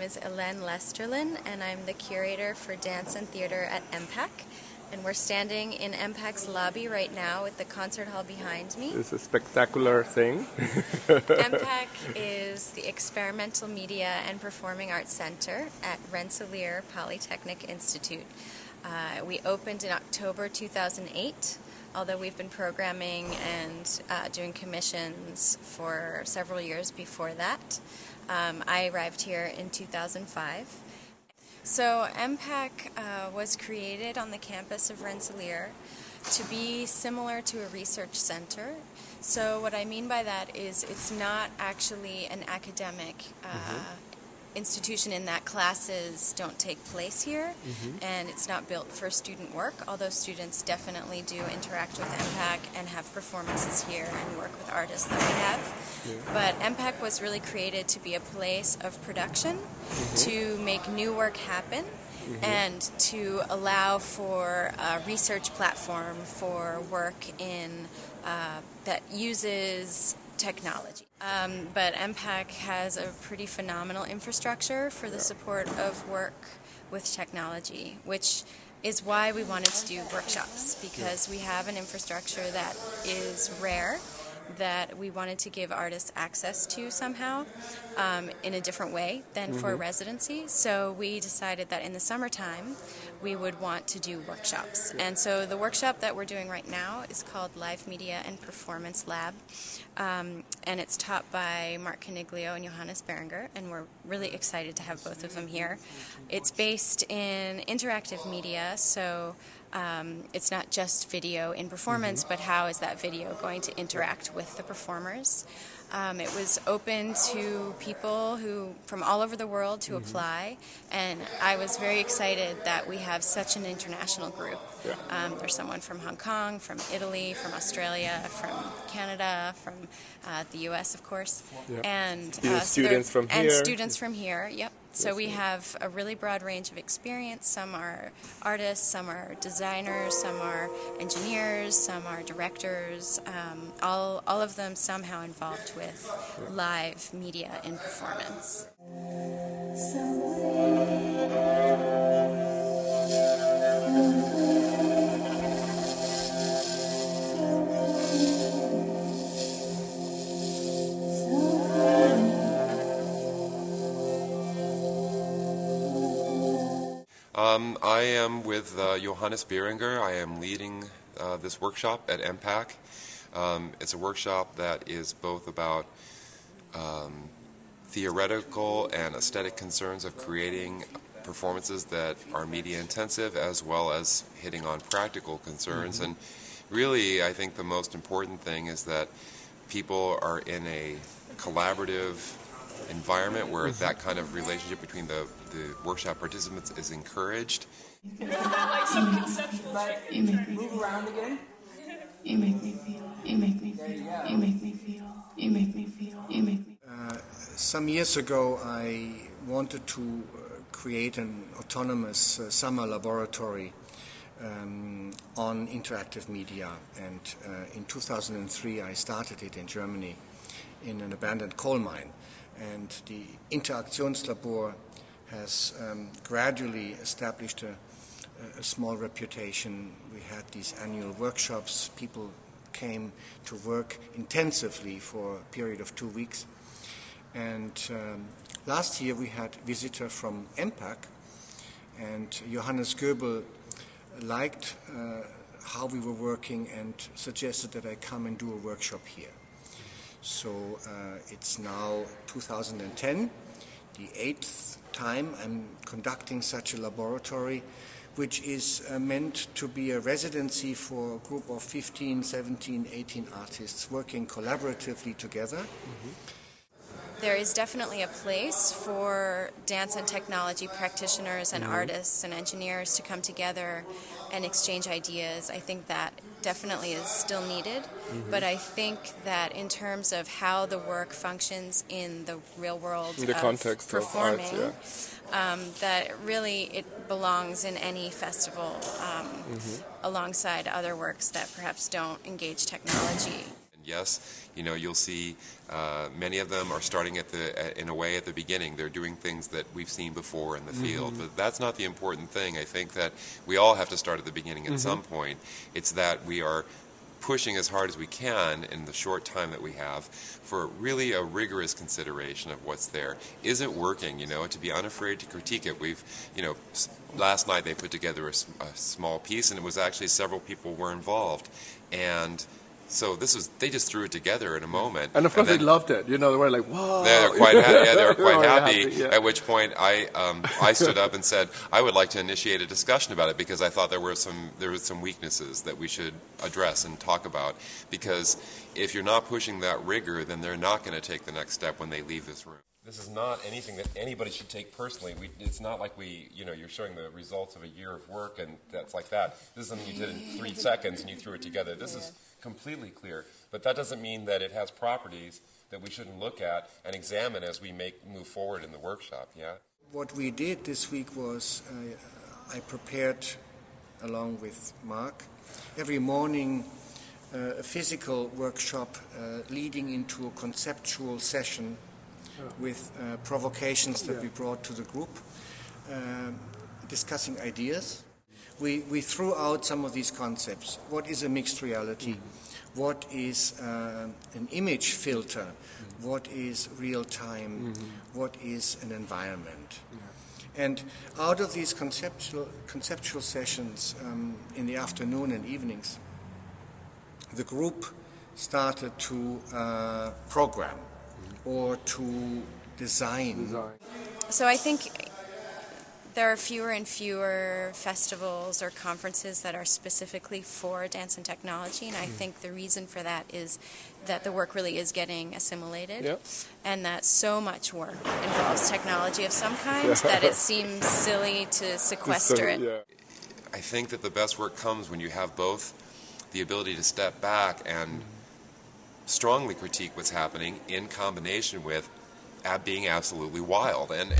is Helene Lesterlin, and I'm the curator for dance and theater at EMPAC. And we're standing in EMPAC's lobby right now with the concert hall behind me. It's a spectacular thing. EMPAC is the Experimental Media and Performing Arts Center at Rensselaer Polytechnic Institute. We opened in October 2008, although we've been programming and doing commissions for several years before that. I arrived here in 2005. So EMPAC was created on the campus of Rensselaer to be similar to a research center. So what I mean by that is it's not actually an academic institution in that classes don't take place here, and it's not built for student work, although students definitely do interact with EMPAC and have performances here and work with artists that we have. But EMPAC was really created to be a place of production, to make new work happen, and to allow for a research platform for work in that uses technology. But EMPAC has a pretty phenomenal infrastructure for the support of work with technology, which is why we wanted to do workshops, because we have an infrastructure that is rare, that we wanted to give artists access to somehow in a different way than for residency. So we decided that in the summertime we would want to do workshops. And so the workshop that we're doing right now is called Live Media and Performance Lab. And it's taught by Coniglio and Johannes Birringer, and we're really excited to have both of them here. It's based in interactive media, so it's not just video in performance, but how is that video going to interact with the performers. It was open to people who from all over the world to apply, and I was very excited that we have such an international group. There's someone from Hong Kong, from Italy, from Australia, from Canada, from the U.S., of course, and students from here. And students from here, yep. So we have a really broad range of experience. Some are artists, some are designers, some are engineers, some are directors, all of them somehow involved with live media in performance. I am with Johannes Birringer. I am leading this workshop at EMPAC. It's a workshop that is both about theoretical and aesthetic concerns of creating performances that are media intensive, as well as hitting on practical concerns. And really, I think the most important thing is that people are in a collaborative environment where that kind of relationship between the workshop participants is encouraged. Like some conceptual shit. Move around again. You make me feel. You make me feel. You make me feel. You make me feel. You make me. Some years ago, I wanted to create an autonomous summer laboratory on interactive media, and in 2003 I started it in Germany in an abandoned coal mine. And the Interaktionslabor has gradually established a small reputation. We had these annual workshops. People came to work intensively for a period of 2 weeks. And last year we had a visitor from EMPAC, and Johannes Goebel liked how we were working and suggested that I come and do a workshop here. So it's now 2010, the 8th time I'm conducting such a laboratory, which is meant to be a residency for a group of 15, 17, 18 artists working collaboratively together. There is definitely a place for dance and technology practitioners and artists and engineers to come together and exchange ideas. I think that definitely is still needed, but I think that in terms of how the work functions in the real world in the context performing, of arts, that really it belongs in any festival alongside other works that perhaps don't engage technology. Yes, you'll see many of them are starting in a way at the beginning. They're doing things that we've seen before in the field, but that's not the important thing. I think that we all have to start at the beginning at some point. It's that we are pushing as hard as we can in the short time that we have for really a rigorous consideration of what's there. Is it working? To be unafraid to critique it. We've, last night they put together a small piece, and it was actually several people were involved, and so they just threw it together in a moment. And of course they loved it. They were like, "Whoa!" They were quite happy. They were quite happy. Yeah. At which point I stood up and said I would like to initiate a discussion about it, because I thought there were some weaknesses that we should address and talk about. Because if you're not pushing that rigor, then they're not going to take the next step when they leave this room. This is not anything that anybody should take personally. It's not like you're showing the results of a year of work and that's like that. This is something you did in 3 seconds and you threw it together. This is completely clear. But that doesn't mean that it has properties that we shouldn't look at and examine as we move forward in the workshop, yeah? What we did this week was I prepared, along with Mark, every morning a physical workshop leading into a conceptual session with provocations that we brought to the group, discussing ideas. We threw out some of these concepts. What is a mixed reality? What is an image filter? What is real time? What is an environment? And out of these conceptual sessions in the afternoon and evenings, the group started to program or to design. So I think there are fewer and fewer festivals or conferences that are specifically for dance and technology, and I think the reason for that is that the work really is getting assimilated, and that so much work involves technology of some kind that it seems silly to sequester it. I think that the best work comes when you have both the ability to step back and strongly critique what's happening in combination with being absolutely wild. And